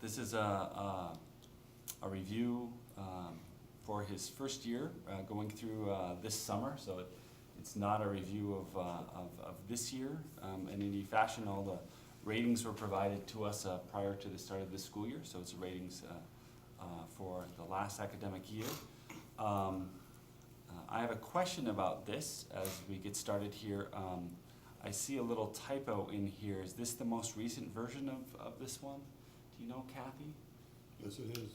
This is a review for his first year going through this summer, so it's not a review of this year in any fashion. All the ratings were provided to us prior to the start of this school year, so it's ratings for the last academic year. I have a question about this as we get started here. I see a little typo in here. Is this the most recent version of this one? Do you know, Kathy? Yes, it is.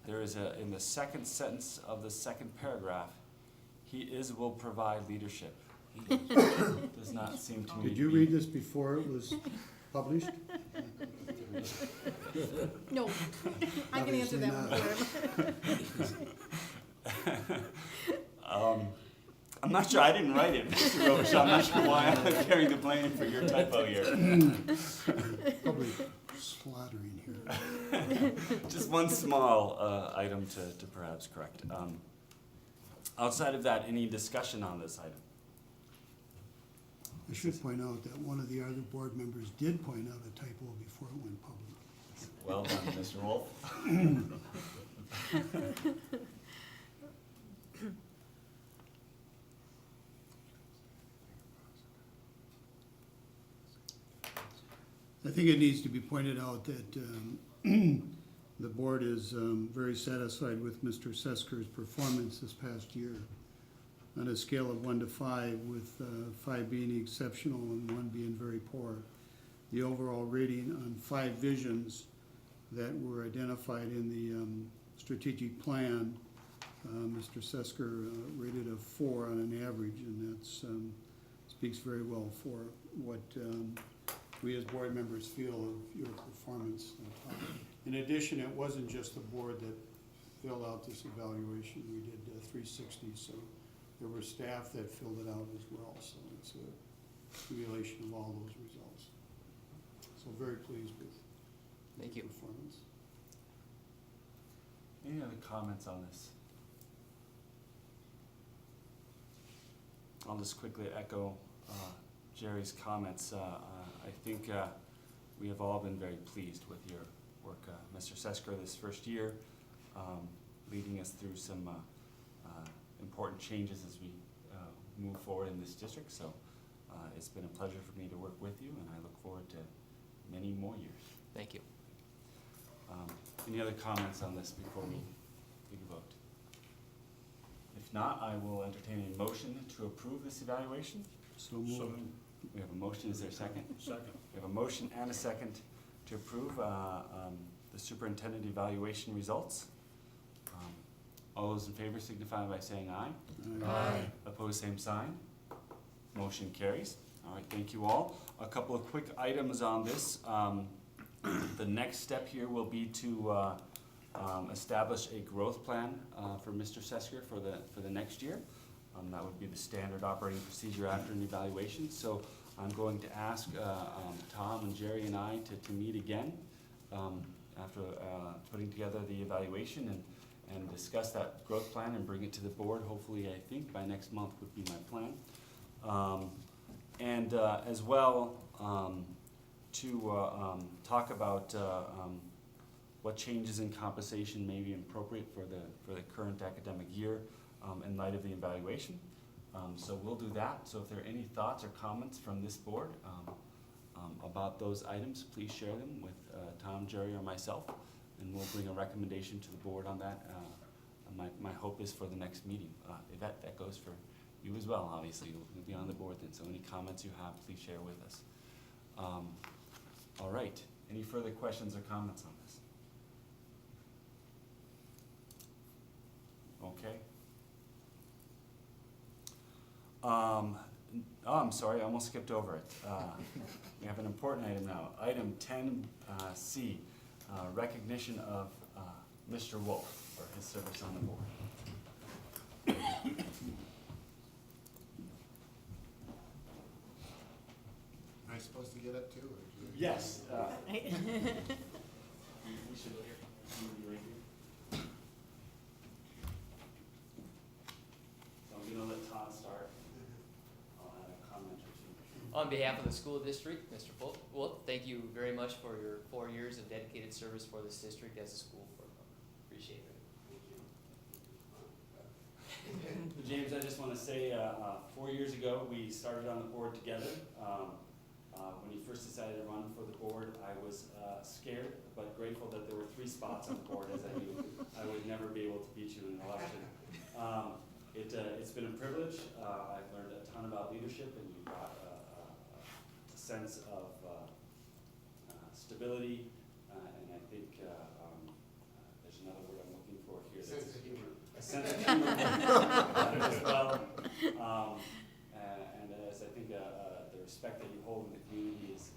There is in the second sentence of the second paragraph, will provide leadership. Does not seem to me. Did you read this before it was published? No, I can answer that one for him. I'm not sure, I didn't write it, Mr. Roche. I'm not sure why I'm carrying the blame for your typo here. Probably slaughtering here. Just one small item to perhaps correct. Outside of that, any discussion on this item? I should point out that one of the other board members did point out a typo before it went public. Well done, Mr. Wolf. I think it needs to be pointed out that the board is very satisfied with Mr. Sesker's performance this past year on a scale of 1 to 5, with 5 being exceptional and 1 being very poor. The overall rating on 5 visions that were identified in the strategic plan, Mr. Sesker rated a 4 on an average, and that speaks very well for what we as board members feel of your performance. In addition, it wasn't just the board that filled out this evaluation. We did 360, so there were staff that filled it out as well. So it's a accumulation of all those results. So very pleased with Thank you. performance. Any other comments on this? I'll just quickly echo Jerry's comments. I think we have all been very pleased with your work, Mr. Sesker, this first year, leading us through some important changes as we move forward in this district. So it's been a pleasure for me to work with you, and I look forward to many more years. Thank you. Any other comments on this before we take a vote? If not, I will entertain a motion to approve this evaluation. So moved. We have a motion. Is there a second? Second. We have a motion and a second to approve the superintendent evaluation results. All those in favor signify by saying aye. Aye. Opposed, same sign. Motion carries. All right, thank you all. A couple of quick items on this. The next step here will be to establish a growth plan for Mr. Sesker for the next year. That would be the standard operating procedure after an evaluation. So I'm going to ask Tom and Jerry and I to meet again after putting together the evaluation and discuss that growth plan and bring it to the board. Hopefully, I think by next month would be my plan. And as well to talk about what changes in compensation may be appropriate for the current academic year in light of the evaluation. So we'll do that. So if there are any thoughts or comments from this board about those items, please share them with Tom, Jerry, or myself, and we'll bring a recommendation to the board on that. My hope is for the next meeting. Yvette, that goes for you as well, obviously. You'll be on the board then, so any comments you have, please share with us. All right. Any further questions or comments on this? Okay. Oh, I'm sorry, I almost skipped over it. We have an important item now. Item 10C, recognition of Mr. Wolf for his service on the board. Am I supposed to get up too? Or do you- Yes. We should be right here. So I'm gonna let Todd start. I'll add a comment or two. On behalf of the school district, Mr. Wolf, thank you very much for your 4 years of dedicated service for this district as a school board member. Appreciate it. James, I just want to say, 4 years ago, we started on the board together. When you first decided to run for the board, I was scared but grateful that there were 3 spots on the board, as I knew I would never be able to beat you in an election. It's been a privilege. I've learned a ton about leadership, and you brought a sense of stability, and I think there's another word I'm looking for here. Sense of humor. A sense of humor as well. And as I think the respect that you hold in the community is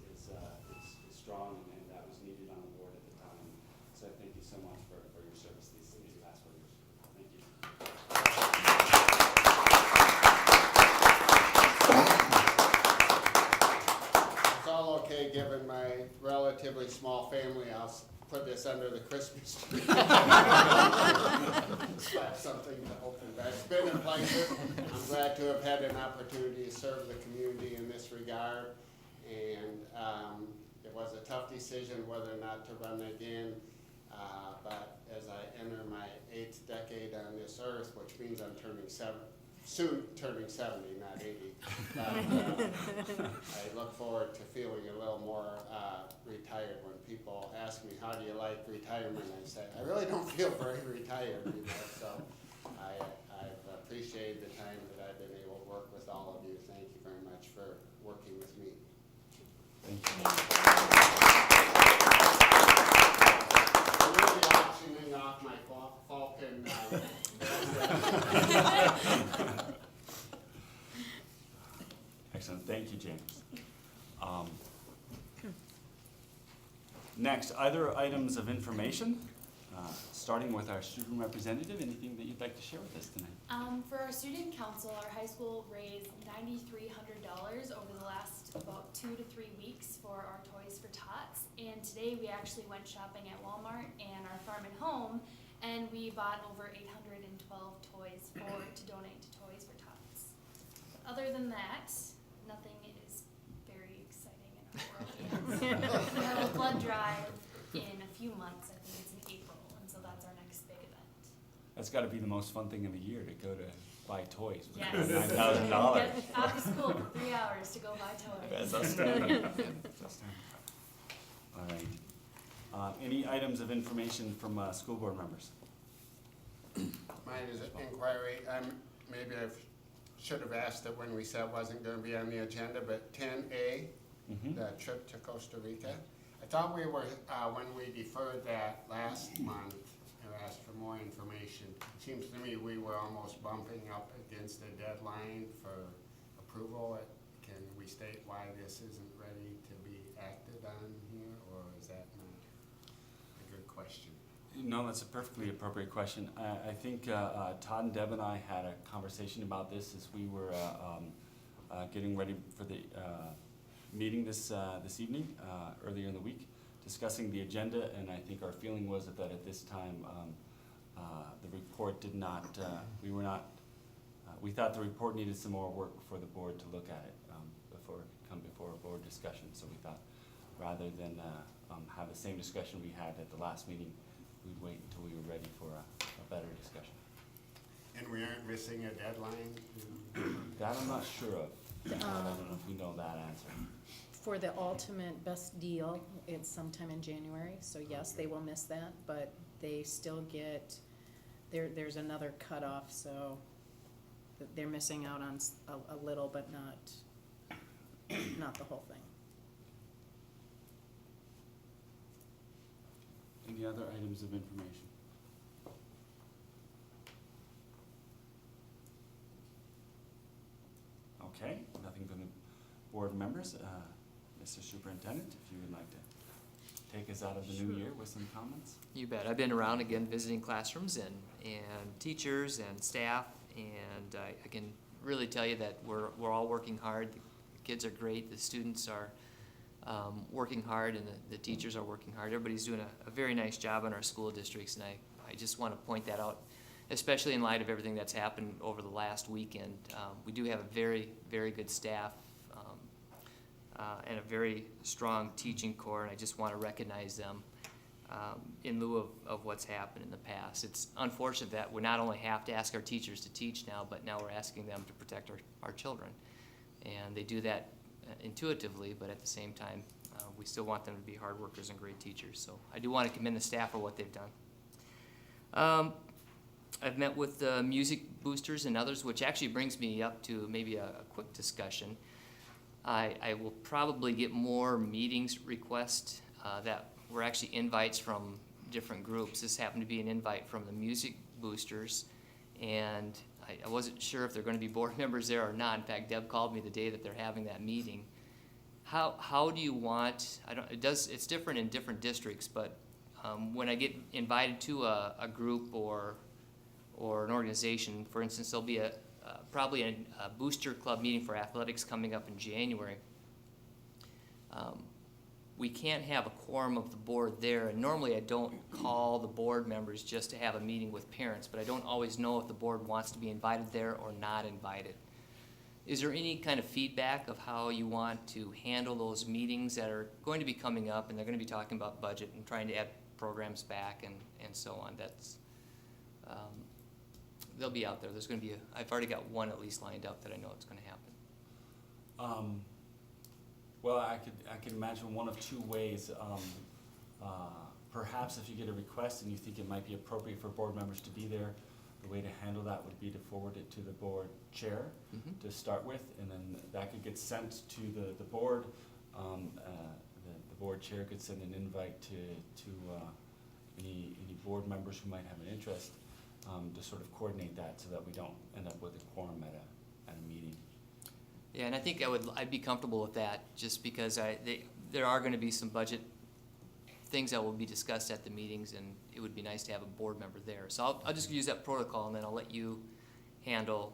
strong, and that was needed on the board at the time. So I thank you so much for your service these past 4 years. Thank you. It's all okay, given my relatively small family. I'll put this under the Christmas tree. Slap something to open. But it's been a pleasure. I'm glad to have had an opportunity to serve the community in this regard. And it was a tough decision whether or not to run again. But as I enter my 8th decade on this earth, which means I'm soon turning 70, not 80. I look forward to feeling a little more retired. When people ask me, how do you like retirement, I say, I really don't feel very retired, so I've appreciated the time that I've been able to work with all of you. Thank you very much for working with me. Thank you. I'm really auctioning off my Falcon. Excellent, thank you, James. Next, other items of information, starting with our student representative. Anything that you'd like to share with us tonight? For our student council, our high school raised $9,300 over the last about 2 to 3 weeks for our Toys for Tots. And today we actually went shopping at Walmart and our Farm and Home, and we bought over 812 toys to donate to Toys for Tots. But other than that, nothing is very exciting in our world yet. We have a blood drive in a few months. I think it's in April, and so that's our next big event. That's got to be the most fun thing in the year, to go to buy toys with Yes. $9,000. Get out of school for 3 hours to go buy toys. That's outstanding. That's outstanding. All right. Any items of information from school board members? Mine is an inquiry. Maybe I should have asked it when we said it wasn't going to be on the agenda, but 10A, the trip to Costa Rica. I thought we were, when we deferred that last month, and asked for more information. It seems to me we were almost bumping up against the deadline for approval. Can we state why this isn't ready to be acted on here, or is that not a good question? No, that's a perfectly appropriate question. I think Todd and Deb and I had a conversation about this as we were getting ready for the meeting this evening, earlier in the week, discussing the agenda, and I think our feeling was that at this time the report did not, we thought the report needed some more work for the board to look at it before it could come before a board discussion. So we thought rather than have the same discussion we had at the last meeting, we'd wait until we were ready for a better discussion. And we aren't missing a deadline? That I'm not sure of. I don't know if you know that answer. For the ultimate best deal, it's sometime in January, so yes, they will miss that, but they still get, there's another cutoff, so they're missing out on a little, but not the whole thing. Any other items of information? Okay, nothing from the board members. Mr. Superintendent, if you would like to take us out of the new year with some comments? You bet. I've been around again visiting classrooms and teachers and staff, and I can really tell you that we're all working hard. The kids are great. The students are working hard, and the teachers are working hard. Everybody's doing a very nice job in our school districts, and I just want to point that out, especially in light of everything that's happened over the last weekend. We do have a very, very good staff. and a very strong teaching core, and I just want to recognize them in lieu of what's happened in the past. It's unfortunate that we not only have to ask our teachers to teach now, but now we're asking them to protect our children. And they do that intuitively, but at the same time, we still want them to be hard workers and great teachers. So I do want to commend the staff for what they've done. I've met with the music boosters and others, which actually brings me up to maybe a quick discussion. I will probably get more meetings requests that were actually invites from different groups. This happened to be an invite from the music boosters, and I wasn't sure if they're going to be board members there or not. In fact, Deb called me the day that they're having that meeting. How do you want? It's different in different districts, but when I get invited to a group or an organization, for instance, there'll be probably a booster club meeting for athletics coming up in January. We can't have a quorum of the board there, and normally I don't call the board members just to have a meeting with parents, but I don't always know if the board wants to be invited there or not invited. Is there any kind of feedback of how you want to handle those meetings that are going to be coming up, and they're going to be talking about budget and trying to add programs back and so on? They'll be out there. There's going to be I've already got one at least lined up that I know it's going to happen. Well, I could imagine one of two ways. Perhaps if you get a request and you think it might be appropriate for board members to be there, the way to handle that would be to forward it to the board chair to start with, and then that could get sent to the board. The board chair could send an invite to any board members who might have an interest to sort of coordinate that so that we don't end up with a quorum at a meeting. Yeah, and I think I'd be comfortable with that, just because there are going to be some budget things that will be discussed at the meetings, and it would be nice to have a board member there. So I'll just use that protocol, and then I'll let you handle,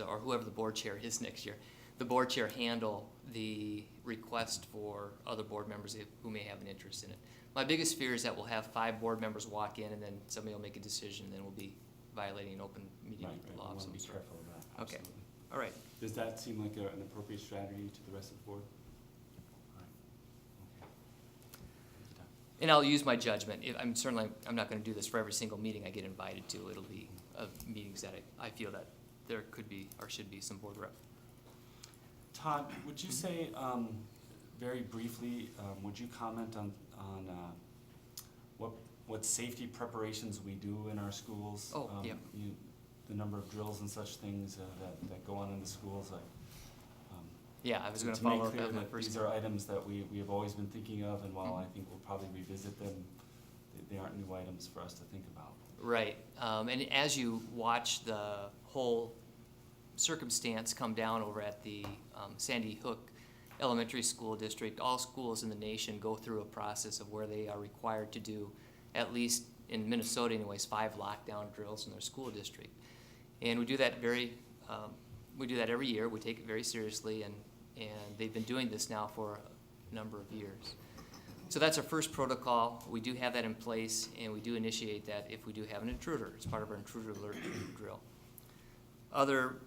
or whoever the board chair is next year, the board chair handle the request for other board members who may have an interest in it. My biggest fear is that we'll have 5 board members walk in, and then somebody will make a decision, and then we'll be violating an open meeting law. We want to be careful of that. Okay. Absolutely. All right. Does that seem like an appropriate strategy to the rest of the board? All right. Okay. Thank you, Tom. And I'll use my judgment. I'm not going to do this for every single meeting I get invited to. It'll be meetings that I feel that there could be or should be some board rep. Todd, would you say, very briefly, would you comment on what safety preparations we do in our schools? Oh, yeah. The number of drills and such things that go on in the schools. Yeah, I was going to follow up on that first. These are items that we have always been thinking of, and while I think we'll probably revisit them, they aren't new items for us to think about. Right, and as you watch the whole circumstance come down over at the Sandy Hook Elementary School District, all schools in the nation go through a process of where they are required to do, at least in Minnesota anyways, 5 lockdown drills in their school district. And we do that every year. We take it very seriously, and they've been doing this now for a number of years. So that's our first protocol. We do have that in place, and we do initiate that if we do have an intruder. It's part of our intruder alert drill. Other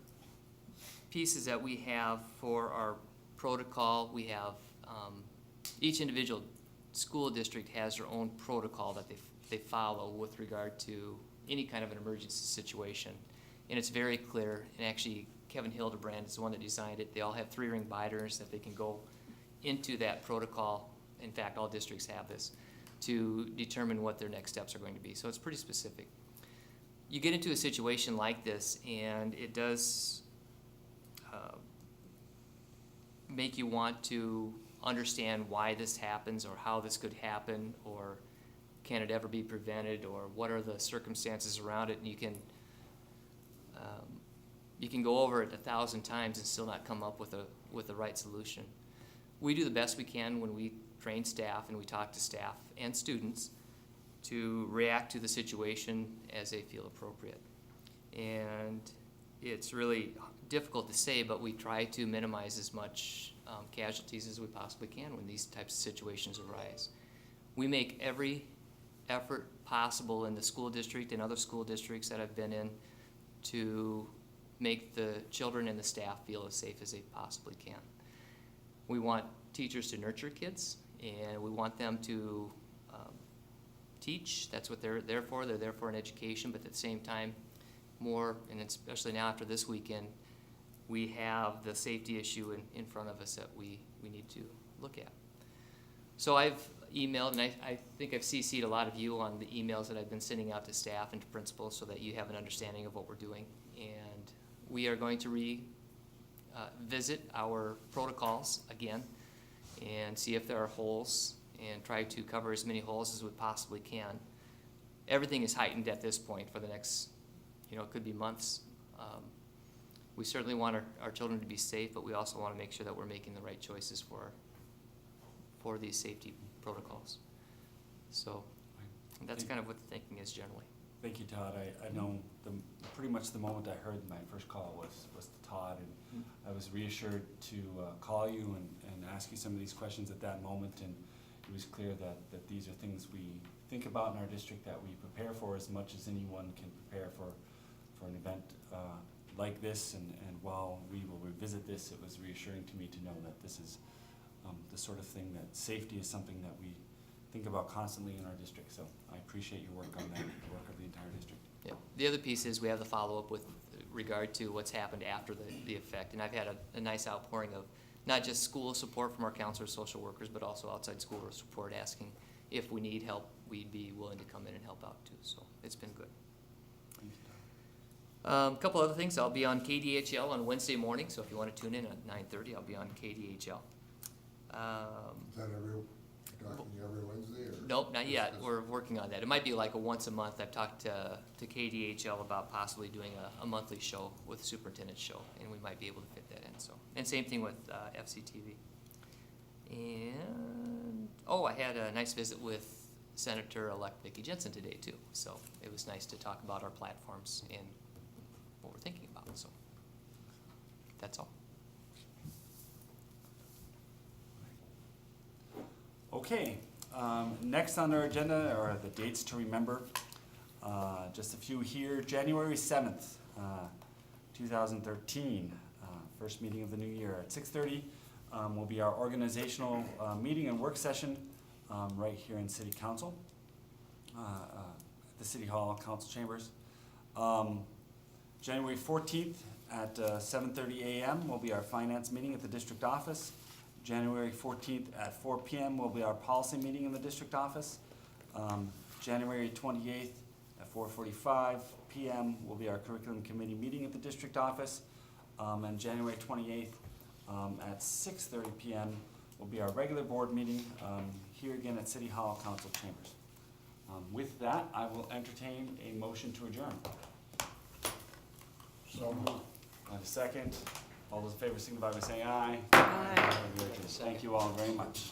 pieces that we have for our protocol, we have each individual school district has their own protocol that they follow with regard to any kind of an emergency situation. And it's very clear, and actually Kevin Hildebrand is the one that designed it. They all have 3-ring binders that they can go into that protocol. In fact, all districts have this to determine what their next steps are going to be. So it's pretty specific. You get into a situation like this, and it does make you want to understand why this happens, or how this could happen, or can it ever be prevented, or what are the circumstances around it, and you can go over it 1,000 times and still not come up with the right solution. We do the best we can when we train staff and we talk to staff and students to react to the situation as they feel appropriate. And it's really difficult to say, but we try to minimize as much casualties as we possibly can when these types of situations arise. We make every effort possible in the school district and other school districts that I've been in to make the children and the staff feel as safe as they possibly can. We want teachers to nurture kids, and we want them to teach. That's what they're there for. They're there for an education, but at the same time, more, and especially now after this weekend, we have the safety issue in front of us that we need to look at. So I've emailed, and I think I've CC'd a lot of you on the emails that I've been sending out to staff and to principals so that you have an understanding of what we're doing. And we are going to visit our protocols again and see if there are holes and try to cover as many holes as we possibly can. Everything is heightened at this point for the next, it could be months. We certainly want our children to be safe, but we also want to make sure that we're making the right choices for these safety protocols. So that's kind of what the thinking is generally. Thank you, Todd. I know pretty much the moment I heard my first call was to Todd, and I was reassured to call you and ask you some of these questions at that moment, and it was clear that these are things we think about in our district, that we prepare for as much as anyone can prepare for an event like this, and while we will revisit this, it was reassuring to me to know that this is the sort of thing, that safety is something that we think about constantly in our district. So I appreciate your work on that, the work of the entire district. Yeah. The other piece is we have the follow-up with regard to what's happened after the effect, and I've had a nice outpouring of not just school support from our counselors, social workers, but also outside school support, asking if we need help, we'd be willing to come in and help out too. So it's been good. Thank you, Todd. A couple other things. I'll be on KDHL on Wednesday morning, so if you want to tune in at 9:30, I'll be on KDHL. Is that every Wednesday or? Nope, not yet. We're working on that. It might be like a once a month. I've talked to KDHL about possibly doing a monthly show with superintendent's show, and we might be able to fit that in. So, and same thing with FCTV. And I had a nice visit with Senator-elect Vicki Jensen today too. So it was nice to talk about our platforms and what we're thinking about. So that's all. Okay, next on our agenda are the dates to remember. Just a few here. January 7th, 2013, first meeting of the new year at 6:30 will be our organizational meeting and work session right here in City Council, at the City Hall Council Chambers. January 14th at 7:30 a.m. will be our finance meeting at the district office. January 14th at 4 p.m. will be our policy meeting in the district office. January 28th at 4:45 p.m. will be our curriculum committee meeting at the district office. And January 28th at 6:30 p.m. will be our regular board meeting here again at City Hall Council Chambers. With that, I will entertain a motion to adjourn. So moved. I have a second. All those in favor signify by saying aye. Aye. Thank you all very much.